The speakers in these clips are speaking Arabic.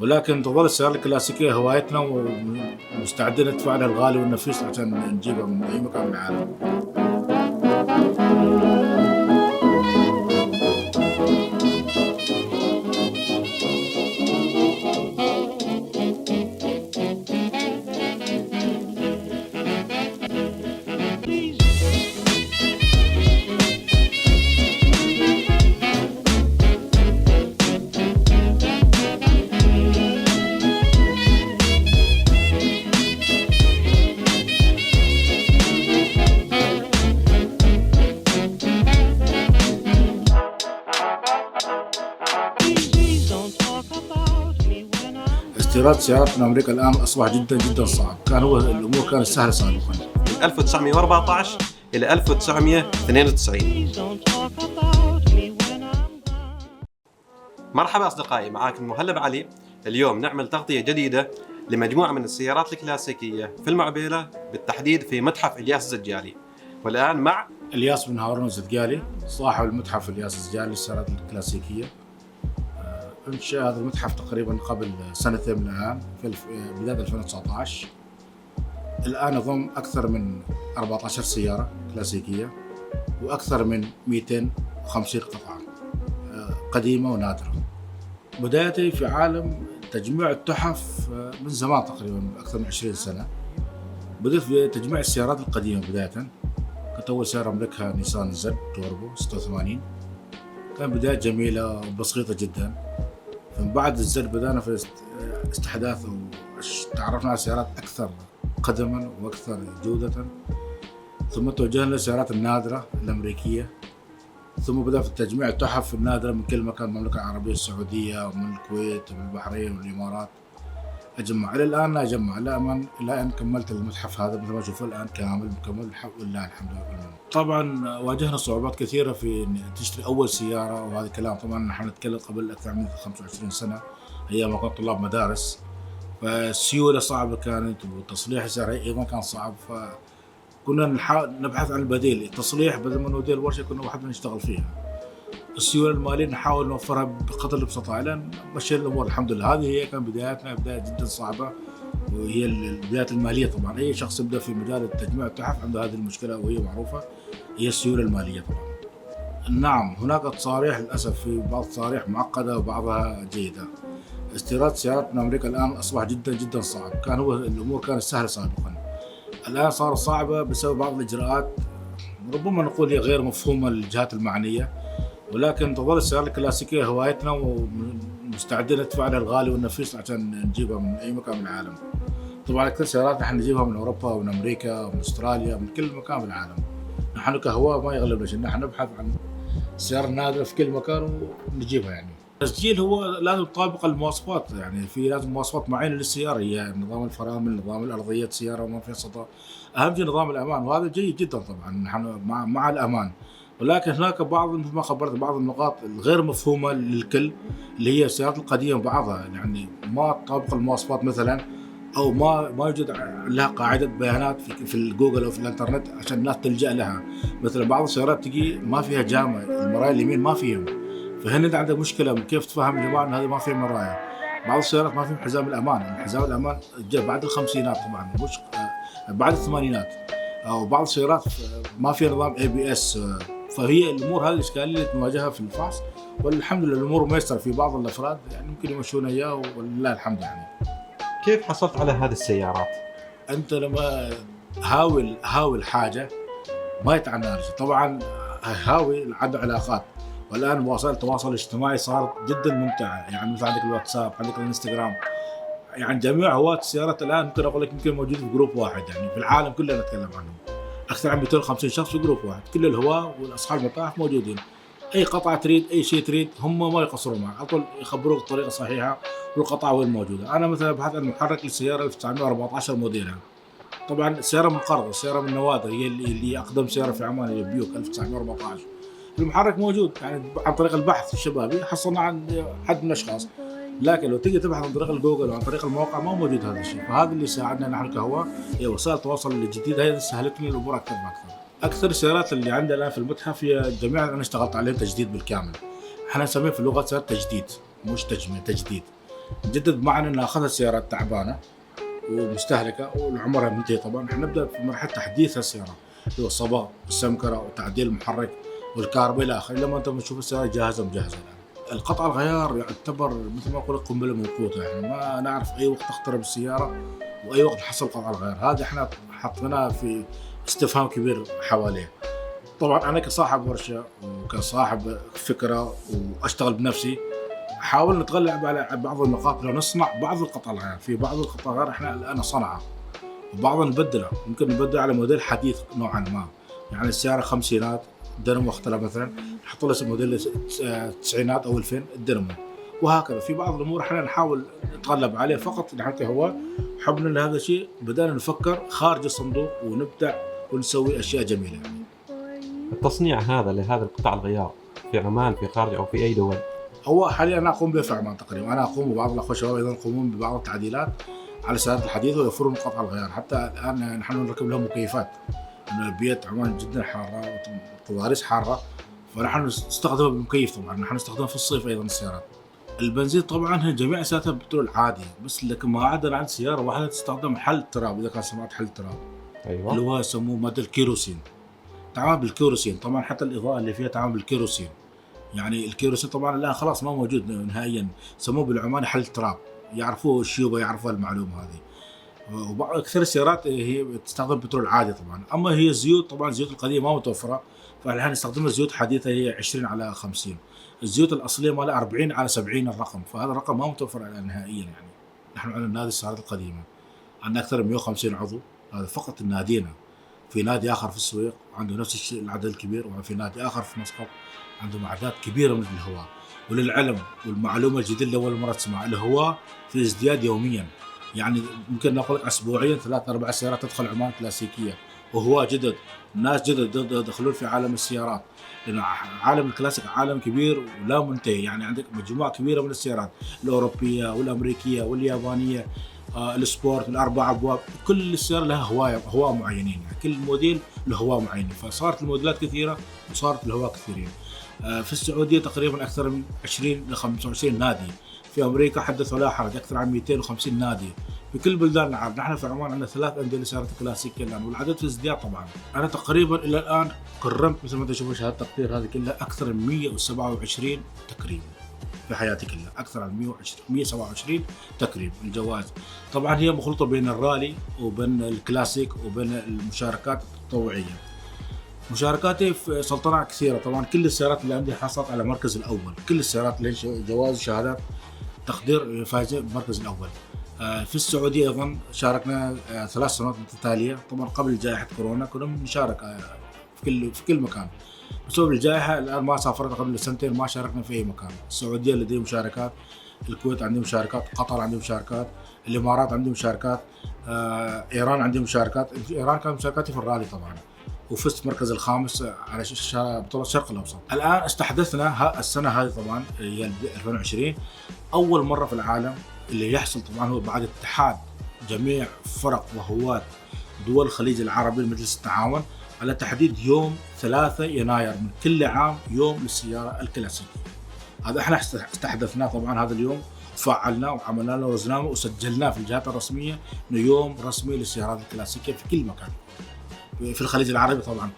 ولكن تظل السيارة الكلاسيكية هوايتنا ومستعدين ندفع لها الغالي والنفيس عشان نجيبها من أي مكان من العالم. استيراد سيارات من أمريكا الآن أصبح جدا صعب. الأمور كانت سهلة سابقا. من 1914 إلى 1992. مرحبا أصدقائي، معاكم المهلب علي. اليوم نعمل تغطية جديدة لمجموعة من السيارات الكلاسيكية في المعبيلة، بالتحديد في متحف إلياس الزجالي. والآن مع إلياس بن هارون الزجالي، صاحب المتحف إلياس الزجالي للسيارات الكلاسيكية. انشأ هذا المتحف تقريبا قبل سنتين من الآن، في بداية 2019. الآن يضم أكثر من 14 سيارة كلاسيكية وأكثر من 250 قطعة قديمة ونادرة. بدايتي في عالم تجميع التحف من زمان، تقريبا أكثر من 20 سنة. بدأت بتجميع السيارات القديمة بداية. كانت أول سيارة أملكها نيسان زد توربو 86. كان بداية جميلة وبسيطة جدا. من بعد الزد بدأنا في استحداث وتعرفنا على سيارات أكثر قدما وأكثر جودة، ثم توجهنا للسيارات النادرة الأمريكية، ثم بدأ في تجميع التحف النادرة من كل مكان، المملكة العربية السعودية ومن الكويت ومن البحرين والإمارات. أجمع إلى الآن أجمع إلى أن كملت المتحف هذا مثل ما تشوفوا الآن كامل مكمل لله الحمد لله. طبعا واجهنا صعوبات كثيرة في أن تشتري أول سيارة، وهذا الكلام طبعا نحن نتكلم قبل أكثر من 25 سنة، أيام ما كنا طلاب مدارس. فالسيولة صعبة كانت، وتصليح السيارة أيضا كان صعب. فكنا نبحث عن البديل، التصليح بدل ما نودي الورشة كنا وحدنا نشتغل فيها. السيولة المالية نحاول نوفرها بقدر المستطاع لأن مشينا الأمور الحمد لله. هذه هي كان بداياتنا، بداية جدا صعبة، وهي البدايات المالية. طبعا أي شخص يبدأ في مجال تجميع التحف عنده هذه المشكلة، وهي معروفة، هي السيولة المالية طبعا. نعم، هناك تصاريح للأسف، في بعض التصاريح معقدة وبعضها جيدة. استيراد سيارات من أمريكا الآن أصبح جدا صعب. الأمور كانت سهلة سابقا، الآن صارت صعبة بسبب بعض الإجراءات ربما نقول هي غير مفهومة للجهات المعنية. ولكن تظل السيارة الكلاسيكية هوايتنا ومستعدين ندفع لها الغالي والنفيس عشان نجيبها من أي مكان من العالم. طبعا أكثر سيارات نحن نجيبها من أوروبا ومن أمريكا ومن أستراليا، من كل مكان من العالم. نحن كهواة ما يغلبنا شيء، نحن نبحث عن السيارة النادرة في كل مكان ونجيبها. يعني التسجيل هو لازم يطابق المواصفات، يعني في لازم مواصفات معينة للسيارة، هي نظام الفرامل، نظام الأرضية السيارة وما فيها صدى، أهم شيء نظام الأمان، وهذا جيد جدا طبعا نحن مع الأمان. ولكن هناك بعض، مثل ما خبرت، بعض النقاط الغير مفهومة للكل، اللي هي السيارات القديمة بعضها يعني ما تطابق المواصفات مثلا، أو ما يوجد لها قاعدة بيانات في الجوجل أو في الإنترنت عشان الناس تلجأ لها. مثلا بعض السيارات تجي ما فيها جامع، المرايا اليمين ما فيهم، فهنا أنت عندك مشكلة كيف تفهم يا جماعة أن هذه ما فيها مرايا. بعض السيارات ما فيهم حزام الأمان، حزام الأمان جاء بعد الخمسينات طبعا، مش بعد الثمانينات. أو بعض السيارات ما فيها نظام ABS. فهي الامور هذه الاشكاليه اللي نواجهها في الفحص، والحمد لله الامور ميسره في بعض الافراد، يعني ممكن يمشون اياه ولله الحمد. يعني كيف حصلت على هذه السيارات؟ انت لما هاوي حاجه ما يتعنى طبعا، هاوي عنده علاقات. والان وسائل التواصل الاجتماعي صارت جدا ممتعه، يعني مثل عندك الواتساب، عندك الانستغرام، يعني جميع هواة السيارات الان ممكن اقول لك يمكن موجود في جروب واحد، يعني في العالم كله نتكلم عنهم أكثر عن 250 شخص في جروب واحد، كل الهواة والأصحاب المتاحف موجودين. أي قطعة تريد، أي شيء تريد، هم ما يقصروا معك، على طول يخبروك الطريقة الصحيحة والقطعة وين موجودة. أنا مثلا بحث عن محرك للسيارة 1914 موديلها، طبعا السيارة من قرض، السيارة من نوادر، هي اللي أقدم سيارة في عمان، هي بيوك 1914. المحرك موجود، يعني عن طريق البحث الشبابي حصلنا عن حد من الأشخاص. لكن لو تيجي تبحث عن طريق الجوجل وعن طريق الموقع ما موجود هذا الشيء. فهذا اللي ساعدنا نحن كهواة، هي وسائل التواصل الجديدة، هي سهلت لنا الأمور أكثر وأكثر. أكثر السيارات اللي عندنا الآن في المتحف هي جميعا أنا اشتغلت عليهم تجديد بالكامل. احنا نسميه في اللغة سيارات تجديد، مش تجميع، تجديد. نجدد بمعنى ان اخذنا سيارات تعبانه ومستهلكه وعمرها منتهي. طبعا احنا نبدا في مرحله تحديث السياره اللي هو الصباغ والسمكره وتعديل المحرك والكهرباء الى اخره، لما انت تشوف السياره جاهزه مجهزه الان. القطع الغيار يعتبر مثل ما اقول قنبله موقوته، يعني ما نعرف اي وقت تخترب السياره واي وقت نحصل قطع الغيار. هذا احنا حطيناه في استفهام كبير حواليه. طبعا انا كصاحب ورشه وكصاحب فكره واشتغل بنفسي حاول نتغلب على بعض النقاط لنصنع بعض القطع الغيار. في بعض القطع الغيار احنا الان صنعها وبعضها نبدلها، ممكن نبدل على موديل حديث نوعا ما. يعني السياره خمسينات دينامو مختلف مثلا نحط له موديل التسعينات او 2000 الدينامو، وهكذا. في بعض الامور احنا نحاول نتغلب عليه فقط نحكي هو حبنا لهذا الشيء، بدأنا نفكر خارج الصندوق ونبدع ونسوي اشياء جميله يعني. التصنيع هذا لهذا القطع الغيار في عمان في خارج او في اي دول؟ هو حاليا انا اقوم به في عمان تقريبا، انا اقوم وبعض الاخوه الشباب ايضا يقومون ببعض التعديلات على السيارات الحديثه ويوفرون قطع الغيار. حتى الان نحن نركب لهم مكيفات لان البيئه عمان جدا حاره وتضاريس حاره، فنحن نستخدمها بالمكيف. طبعا نحن نستخدمها في الصيف ايضا السيارات. البنزين طبعا هي جميع سياراتها بترول عاديه، بس لكن ما عدا عند سياره واحده تستخدم حل التراب، اذا كان سمعت حل التراب. ايوه. اللي هو يسموه ماده الكيروسين، تعامل بالكيروسين. طبعا حتى الاضاءه اللي فيها تعامل بالكيروسين. يعني الكيروسين طبعا الان خلاص ما موجود نهائيا، سموه بالعماني حل التراب، يعرفوه الشيوبه يعرفوا المعلومه هذه. وبعض اكثر السيارات هي تستخدم بترول عادي طبعا. اما هي الزيوت طبعا الزيوت القديمه ما متوفره، فالحين نستخدم زيوت حديثه هي 20/50. الزيوت الاصليه مالها 40/70 الرقم، فهذا الرقم ما متوفر الان نهائيا. يعني نحن عندنا نادي السيارات القديمه عندنا اكثر من 150 عضو، هذا فقط نادينا. في نادي اخر في السويق عنده نفس الشيء العدد الكبير، وفي نادي اخر في مسقط عندهم اعداد كبيره من الهواة. وللعلم والمعلومه الجديده اللي اول مره تسمع، الهواة في ازدياد يوميا. يعني ممكن نقول اسبوعيا 3-4 سيارات تدخل عمان كلاسيكيه وهواة جدد، ناس جدد يدخلون في عالم السيارات. لأن عالم الكلاسيك عالم كبير ولا منتهي، يعني عندك مجموعة كبيرة من السيارات الأوروبية والأمريكية واليابانية، السبورت الأربع أبواب، كل السيارة لها هواة معينين، يعني كل موديل له هواة معينين، فصارت الموديلات كثيرة وصارت الهواة كثيرين. في السعودية تقريبا أكثر من 20-25 نادي، في أمريكا حدث ولا حرج أكثر عن 250 نادي في كل بلدان العالم. نحن في عمان عندنا 3 أندية للسيارات الكلاسيكية الآن، والعدد في ازدياد طبعا. أنا تقريبا إلى الآن كرمت مثل ما تشوفون شهادة التقدير هذه كلها أكثر من 127 تكريم في حياتي كلها، أكثر عن 127 تكريم الجوائز. طبعا هي مخلوطة بين الرالي وبين الكلاسيك وبين المشاركات التطوعية. مشاركاتي في سلطنة كثيرة طبعا. كل السيارات اللي عندي حصلت على المركز الأول، كل السيارات اللي جواز وشهادات تقدير فايزة بالمركز الأول. في السعودية أيضا شاركنا 3 سنوات متتالية. طبعا قبل جائحة كورونا كنا نشارك في كل مكان، بسبب الجائحة الآن ما سافرنا قبل 2 سنين، ما شاركنا في أي مكان. السعودية لديهم مشاركات، الكويت عندهم مشاركات، قطر عندهم مشاركات، الإمارات عندهم مشاركات، إيران عندهم مشاركات. إيران كانت مشاركاتي في الرالي طبعا، وفزت المركز الخامس على بطولة الشرق الأوسط. الآن استحدثنا السنة هذه طبعا هي 2020 أول مرة في العالم اللي يحصل طبعا هو بعد اتحاد جميع فرق وهواة دول الخليج العربي لمجلس التعاون على تحديد يوم 3 يناير من كل عام يوم للسيارة الكلاسيكية. هذا احنا استحدثناه طبعا هذا اليوم، فعلناه وعملنا له ورزنامه وسجلناه في الجهات الرسمية انه يوم رسمي للسيارات الكلاسيكية في كل مكان في الخليج العربي. طبعا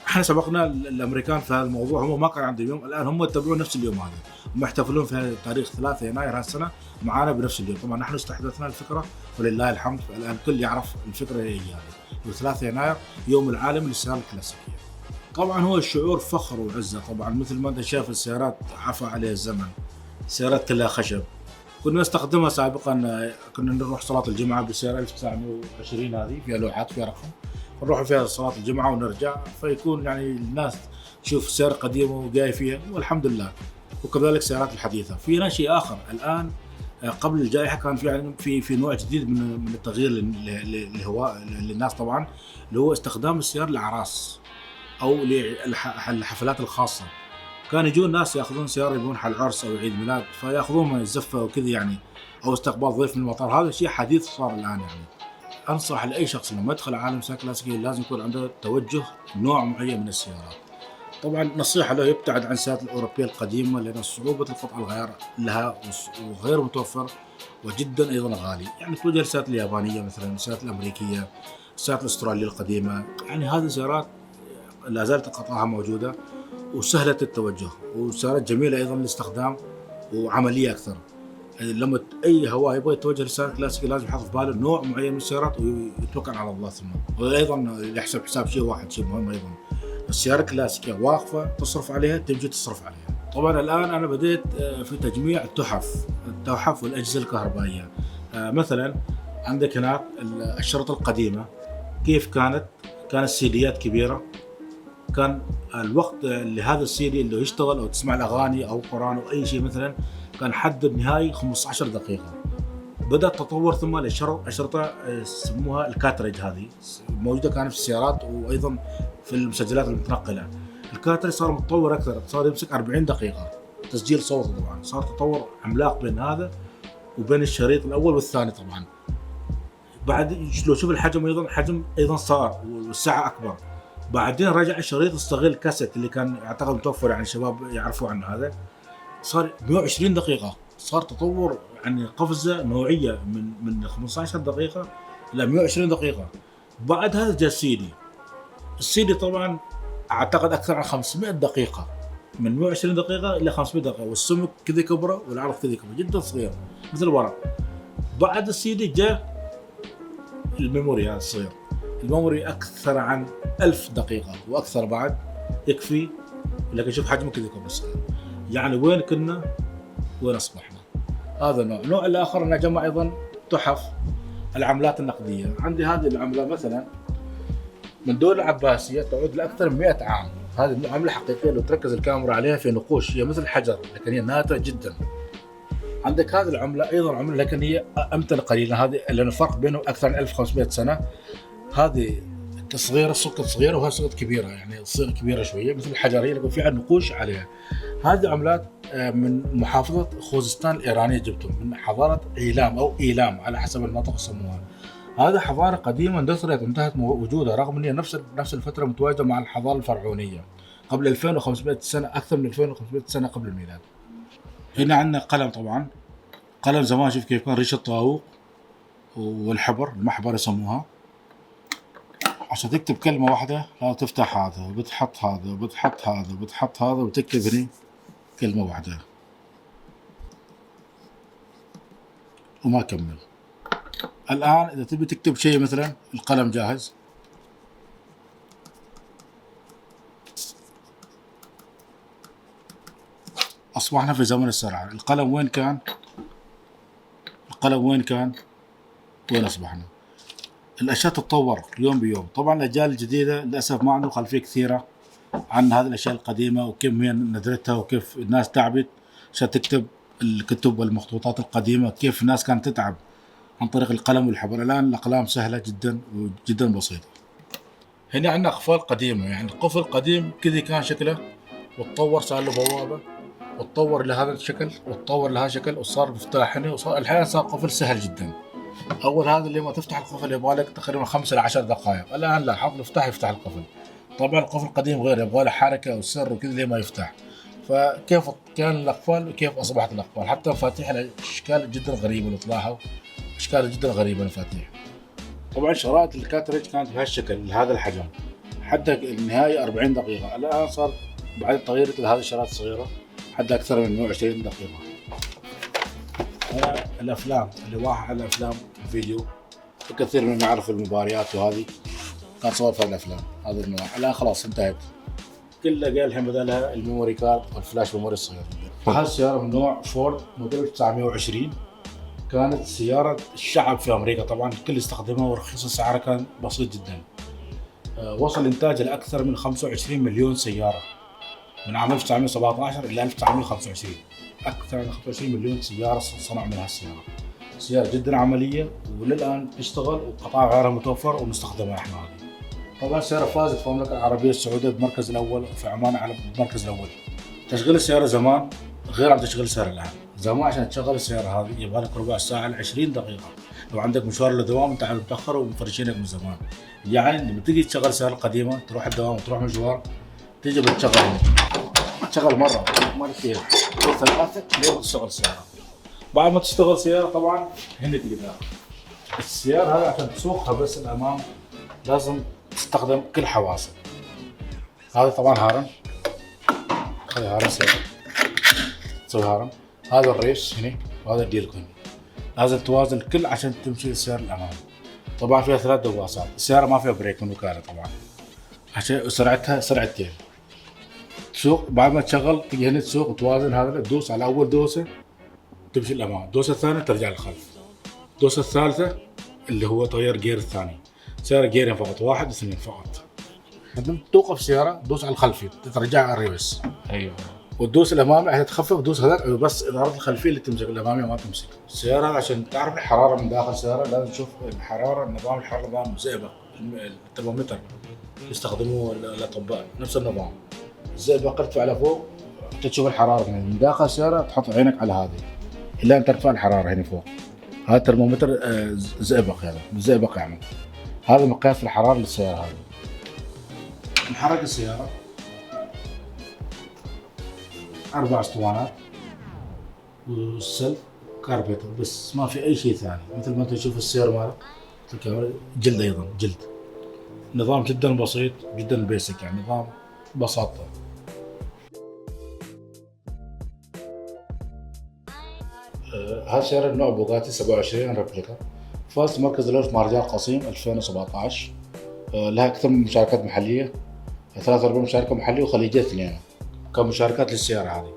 احنا سبقنا الامريكان في هذا الموضوع، هم ما كان عندهم يوم، الان هم يتبعون نفس اليوم هذا، هم يحتفلون في تاريخ 3 يناير هالسنه معانا بنفس اليوم. طبعا نحن استحدثنا الفكره ولله الحمد، الان الكل يعرف الفكره هي هذه، 3 يناير يوم العالمي للسيارات الكلاسيكيه. طبعا هو الشعور فخر وعزه. طبعا مثل ما انت شايف السيارات عفى عليها الزمن، السيارات كلها خشب. كنا نستخدمها سابقا، كنا نروح صلاه الجمعه بالسياره 1920 هذه فيها لوحات فيها رقم، نروح فيها صلاة الجمعة ونرجع، فيكون يعني الناس تشوف سيارة قديمة وجاي فيها والحمد لله. وكذلك السيارات الحديثة. في شيء آخر الآن قبل الجائحة كان في نوع جديد من التغيير للهواء للناس طبعا، اللي هو استخدام السيارة للأعراس أو للحفلات الخاصة. كان يجون ناس يأخذون سيارة يبون حل عرس أو عيد ميلاد فيأخذون الزفة وكذا يعني، أو استقبال ضيف من المطار. هذا شيء حديث صار الآن. يعني أنصح لأي شخص لما يدخل عالم السيارة الكلاسيكية لازم يكون عنده توجه نوع معين من السيارات. طبعا نصيحة له يبتعد عن السيارات الأوروبية القديمة لأن صعوبة القطع الغيار لها وغير متوفر وجدا أيضا غالي. يعني توجه للسيارات اليابانية مثلا، السيارات الأمريكية، السيارات الأسترالية القديمة. يعني هذه السيارات لا زالت قطعها موجودة وسهلة التوجه، وسيارات جميلة أيضا للاستخدام وعملية أكثر. لما أي هواء يبغى يتوجه للسيارات الكلاسيكية لازم يحط في باله نوع معين من السيارات ويتوكل على الله. ثم وأيضا يحسب حساب شيء واحد، شيء مهم أيضا، السيارة الكلاسيكية واقفة تصرف عليها تمشي تصرف عليها. طبعا الآن أنا بديت في تجميع التحف والأجهزة الكهربائية. مثلا عندك هناك الشرطة القديمة كيف كانت سيديات كبيرة، كان الوقت لهذا السيدي اللي يشتغل أو تسمع الأغاني أو قرآن أو أي شيء مثلا كان حد النهائي 15 دقيقة. بدأ التطور ثم الأشرطة يسموها الكاتريج، هذه موجودة كانت في السيارات وأيضا في المسجلات المتنقلة. الكاتريج صار متطور أكثر، صار يمسك 40 دقيقة تسجيل صوت. طبعا صار تطور عملاق بين هذا وبين الشريط الأول والثاني. طبعا بعد لو شوف الحجم أيضا صار والسعة أكبر. بعدين رجع الشريط استغل الكاسيت اللي كان اعتقد متوفر، يعني الشباب يعرفوا عنه، هذا صار 120 دقيقة. صار تطور يعني قفزة نوعية من 15 دقيقة إلى 120 دقيقة. بعد هذا جاء السيدي طبعا اعتقد أكثر عن 500 دقيقة، من 120 دقيقة إلى 500 دقيقة، والسمك كذا كبره والعرض كذا كبره جدا صغير مثل الورق. بعد السيدي جاء الميموري هذا الصغير، الميموري أكثر عن 1000 دقيقة وأكثر بعد يكفي، لكن شوف حجمه كذا كبر صغير. يعني وين كنا وين أصبحنا. هذا النوع الآخر أنا جمع أيضا تحف العملات النقدية. عندي هذه العملة مثلا من دولة العباسية تعود لأكثر من 100 عام. هذه عملة حقيقية لو تركز الكاميرا عليها في نقوش، هي مثل الحجر لكن هي نادرة جدا. عندك هذه العملة أيضا عملة لكن هي أمتن قليلا، هذه لأن الفرق بينه أكثر من 1500 سنة. هذه صغيرة، السقط صغيرة وهي سقط كبيرة، يعني صيغة كبيرة شوية مثل الحجرية لكن فيها نقوش عليها. هذه عملات من محافظة خوزستان الإيرانية، جبتهم من حضارة إيلام أو إيلام على حسب النطق يسموها. هذا حضارة قديمة اندثرت وانتهت وجودها، رغم أن هي نفس الفترة متواجدة مع الحضارة الفرعونية قبل 2500 سنة، أكثر من 2500 سنة قبل الميلاد. هنا عندنا قلم، طبعا قلم زمان شوف كيف كان، ريش الطاووق والحبر، المحبر يسموها. عشان تكتب كلمة واحدة لا تفتح هذا وبتحط هذا وبتحط هذا وبتحط هذا وتكتب هنا كلمة واحدة وما كمل. الآن إذا تبي تكتب شيء مثلا القلم جاهز. أصبحنا في زمن السرعة. القلم وين كان؟ وين أصبحنا؟ الأشياء تتطور يوم بيوم. طبعا الأجيال الجديدة للأسف ما عندهم خلفية كثيرة عن هذه الأشياء القديمة وكيف هي ندرتها وكيف الناس تعبت عشان تكتب الكتب والمخطوطات القديمة، كيف الناس كانت تتعب عن طريق القلم والحبر. الآن الأقلام سهلة جدا وجدا بسيطة. هنا عندنا أقفال قديمة، يعني القفل قديم كذا كان شكله وتطور صار له بوابة وتطور لهذا الشكل وتطور لهذا الشكل وصار مفتاح هنا، وصار الحين صار قفل سهل جدا. أول هذا اللي ما تفتح القفل يبغى لك تقريبا 5 إلى 10 دقائق. الآن لا، حط المفتاح يفتح القفل. طبعا القفل القديم غير، يبغى له حركة وسر وكذا ليه ما يفتح. فكيف كان الأقفال وكيف أصبحت الأقفال. حتى مفاتيح الأشكال جدا غريبة، لو تلاحظوا أشكال جدا غريبة المفاتيح. طبعا شرائط الكاتريج كانت بهالشكل هذا الحجم حتى النهاية 40 دقيقة. الآن صار بعد التغيير لهذه الشرائط الصغيرة حتى أكثر من 120 دقيقة. الأفلام اللي واحد على أفلام فيديو، كثير من نعرف المباريات وهذه كان صور في الأفلام. هذا النوع الآن خلاص انتهت، كله قال الحين بدلها الميموري كارد والفلاش ميموري الصغير. هذه السيارة من نوع فورد موديل 920، كانت سيارة الشعب في أمريكا. طبعا الكل يستخدمها ورخيصة، سعرها كان بسيط جدا. وصل إنتاجها لأكثر من 25 مليون سيارة من عام 1917 إلى 1925. أكثر من 25 مليون سيارة صنعوا منها السيارة. سيارة جدا عملية وللآن تشتغل وقطع غيرها متوفر ونستخدمها احنا. هذه طبعا السيارة فازت في المملكة العربية السعودية بالمركز الأول، وفي عمان على المركز الأول. تشغيل السيارة زمان غير عن تشغيل السيارة الآن. زمان عشان تشغل السيارة هذه يبغى لك ربع ساعة ل 20 دقيقة. لو عندك مشوار للدوام انت متأخر ومفرشينك من زمان. يعني لما تيجي تشغل السيارة القديمة تروح الدوام وتروح مشوار تيجي بتشغل هنا، تشغل مرة مرتين ثلاثة لين تشتغل السيارة. بعد ما تشتغل السيارة طبعا هنا تيجي داخل السيارة هذا عشان تسوقها بس الأمام لازم تستخدم كل حواسك. هذا طبعا هارن، خلي هارن سيارة تسوي هارن. هذا الريش هنا وهذا الديلكو هنا، لازم توازن الكل عشان تمشي السيارة الأمام. طبعا فيها 3 دواسات، السيارة ما فيها بريك من وكالة طبعا عشان سرعتها سرعتين. تسوق بعد ما تشغل تجي هنا تسوق وتوازن، هذا تدوس على أول دوسة تمشي الأمام، الدوسة الثانية ترجع للخلف، الدوسة الثالثة اللي هو تغير جير الثاني. سيارة جيرين فقط، 1 و2 فقط. لما توقف سيارة دوس على الخلفي ترجع على الريبس. ايوه. وتدوس الامامي عشان تخفف، دوس هذاك بس اظهار الخلفيه اللي تمسك، الامامي ما تمسك. السياره عشان تعرف الحراره من داخل السياره لازم تشوف الحراره، نظام الحراره نظام زئبق، الترمومتر يستخدموه الاطباء نفس النظام. الزئبق ارتفع لفوق تشوف الحراره من داخل السياره، تحط عينك على هذه الا ان ترفع الحراره هنا فوق. هذا الترمومتر زئبق، هذا زئبق يعني هذا مقياس الحراره للسياره. هذه نحرك السياره 4 اسطوانات والسلف كاربيتر بس، ما في اي شيء ثاني. مثل ما انت تشوف السيارة مالك الكاميرا جلد، ايضا جلد. نظام جدا بسيط جدا بيسك، يعني نظام بساطة. هذه السيارة نوع بوغاتي 27 ريبليكا، فاز مركز الأول في مهرجان قصيم 2017. لها أكثر من مشاركات محلية، 43 مشاركة محلية وخليجية 2 كمشاركات للسيارة هذه.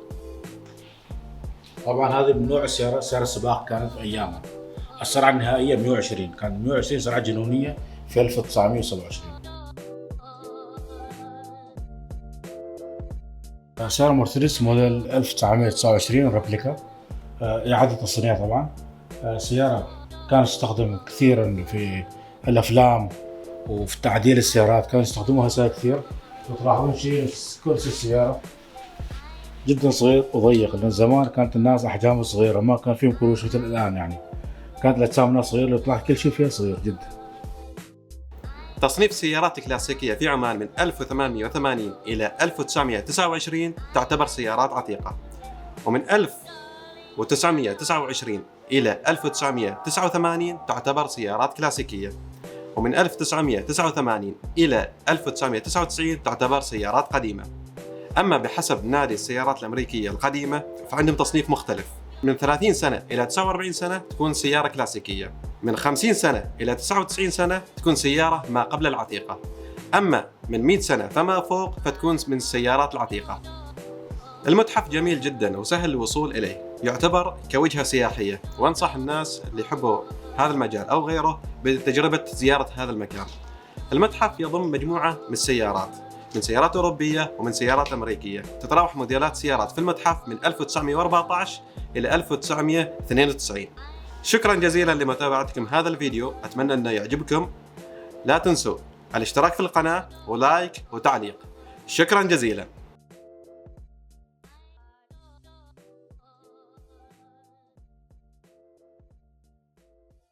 طبعا هذه من نوع السيارة، سيارة السباق كانت في أيامها. السرعة النهائية 120، كانت 120 سرعة جنونية في 1927. سيارة مرسيدس موديل 1929 ريبليكا، إعادة تصنيع طبعا. سيارة كانت تستخدم كثيرا في الأفلام وفي تعديل السيارات، كانوا يستخدموها سيارة كثير. وتلاحظون شيء كرسي السيارة جدا صغير وضيق، لأن زمان كانت الناس أحجام صغيرة، ما كان فيهم كروش مثل الآن، يعني كانت الأجسام الناس صغيرة، لو تلاحظ كل شيء فيها صغير جدا. تصنيف السيارات الكلاسيكية في عمان من 1880 إلى 1929 تعتبر سيارات عتيقة، ومن 1929 إلى 1989 تعتبر سيارات كلاسيكية، ومن 1989 إلى 1999 تعتبر سيارات قديمة. أما بحسب نادي السيارات الأمريكية القديمة فعندهم تصنيف مختلف، من 30 سنة إلى 49 سنة تكون سيارة كلاسيكية، من 50 سنة إلى 99 سنة تكون سيارة ما قبل العتيقة، أما من 100 سنة فما فوق فتكون من السيارات العتيقة. المتحف جميل جدا وسهل الوصول إليه، يعتبر كوجهة سياحية، وأنصح الناس اللي يحبوا هذا المجال أو غيره بتجربة زيارة هذا المكان. المتحف يضم مجموعة من السيارات، من سيارات أوروبية ومن سيارات أمريكية، تتراوح موديلات سيارات في المتحف من 1914 إلى 1992. شكرا جزيلا لمتابعتكم هذا الفيديو، أتمنى أنه يعجبكم. لا تنسوا الاشتراك في القناة ولايك وتعليق. شكرا جزيلا.